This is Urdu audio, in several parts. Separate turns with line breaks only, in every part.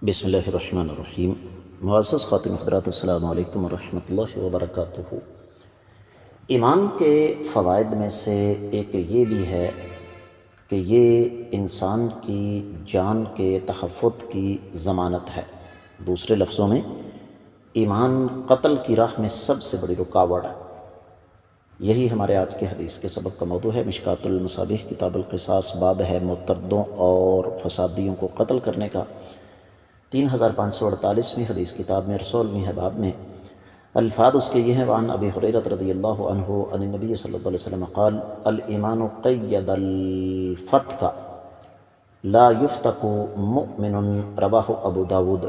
بسم اللہ الرحمن الرحیم۔ معزز خاتم حضرات، السلام علیکم ورحمۃ اللہ وبرکاتہ۔ ایمان کے فوائد میں سے ایک یہ بھی ہے کہ یہ انسان کی جان کے تحفظ کی ضمانت ہے۔ دوسرے لفظوں میں ایمان قتل کی راہ میں سب سے بڑی رکاوٹ ہے۔ یہی ہمارے آج کے حدیث کے سبق کا موضوع ہے۔ مشکوٰۃ المصابیح کتاب القصاص، باب ہے مرتدوں اور فسادیوں کو قتل کرنے کا۔ 3548ویں حدیث کتاب میں 16ویں ہے باب میں۔ الفاظ اس کے یہ ہیں: وعن ابی ہریرہ رضی اللہ عنہ عن النبی صلی اللہ علیہ وسلم قال الایمان قید الفتک لا یفتک مؤمن، رواہ ابو داود۔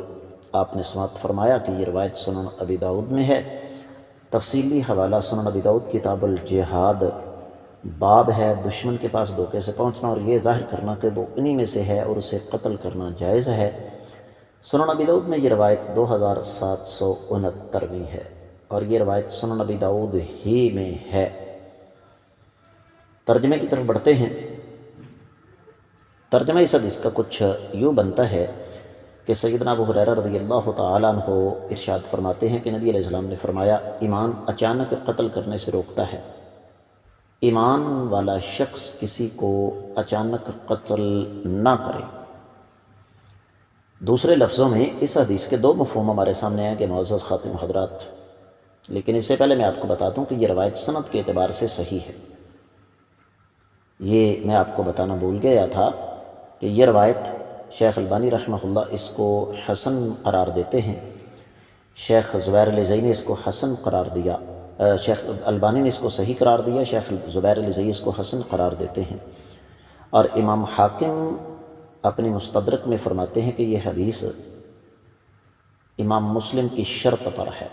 آپ نے سماعت فرمایا کہ یہ روایت سنن ابی داود میں ہے۔ تفصیلی حوالہ سنن ابی داود کتاب الجہاد، باب ہے دشمن کے پاس دھوکے سے پہنچنا اور یہ ظاہر کرنا کہ وہ انہی میں سے ہے اور اسے قتل کرنا جائز ہے۔ سنن ابی داؤد میں یہ روایت 2769ویں ہے اور یہ روایت سنن ابی داؤد ہی میں ہے۔ ترجمے کی طرف بڑھتے ہیں۔ ترجمہ اس حدیث کا کچھ یوں بنتا ہے کہ سیدنا ابو ہریرہ رضی اللہ تعالیٰ عنہ ارشاد فرماتے ہیں کہ نبی علیہ السلام نے فرمایا، ایمان اچانک قتل کرنے سے روکتا ہے۔ ایمان والا شخص کسی کو اچانک قتل نہ کرے۔ دوسرے لفظوں میں اس حدیث کے دو مفہوم ہمارے سامنے ہیں کہ معزز خاتم حضرات، لیکن اس سے پہلے میں آپ کو بتا دوں کہ یہ روایت سند کے اعتبار سے صحیح ہے۔ یہ میں آپ کو بتانا بھول گیا تھا کہ یہ روایت شیخ البانی رحمہ اللہ اس کو حسن قرار دیتے ہیں۔ شیخ زبیر الزئی نے اس کو حسن قرار دیا، شیخ البانی نے اس کو صحیح قرار دیا، شیخ زبیر الزئی اس کو حسن قرار دیتے ہیں۔ اور امام حاکم اپنی مستدرک میں فرماتے ہیں کہ یہ حدیث امام مسلم کی شرط پر ہے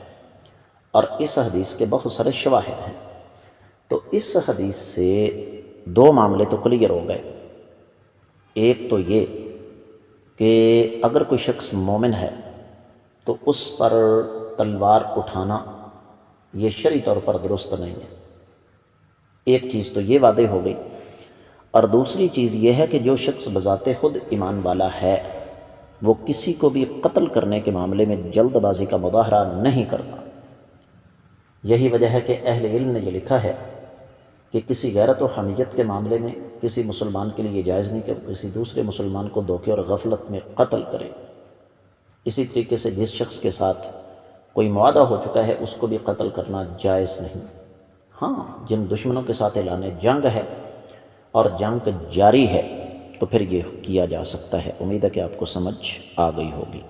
اور اس حدیث کے بہت سارے شواہد ہیں۔ تو اس حدیث سے دو معاملے تو کلیئر ہو گئے۔ ایک تو یہ کہ اگر کوئی شخص مومن ہے تو اس پر تلوار اٹھانا یہ شرعی طور پر درست نہیں ہے۔ ایک چیز تو یہ واضح ہو گئی، اور دوسری چیز یہ ہے کہ جو شخص بذات خود ایمان والا ہے وہ کسی کو بھی قتل کرنے کے معاملے میں جلد بازی کا مظاہرہ نہیں کرتا۔ یہی وجہ ہے کہ اہل علم نے یہ لکھا ہے کہ کسی غیرت و حمیت کے معاملے میں کسی مسلمان کے لیے یہ جائز نہیں کہ وہ کسی دوسرے مسلمان کو دھوکے اور غفلت میں قتل کرے۔ اسی طریقے سے جس شخص کے ساتھ کوئی معاہدہ ہو چکا ہے اس کو بھی قتل کرنا جائز نہیں۔ ہاں، جن دشمنوں کے ساتھ اعلان جنگ ہے اور جنگ جاری ہے تو پھر یہ کیا جا سکتا ہے۔ امید ہے کہ آپ کو سمجھ آ گئی ہوگی۔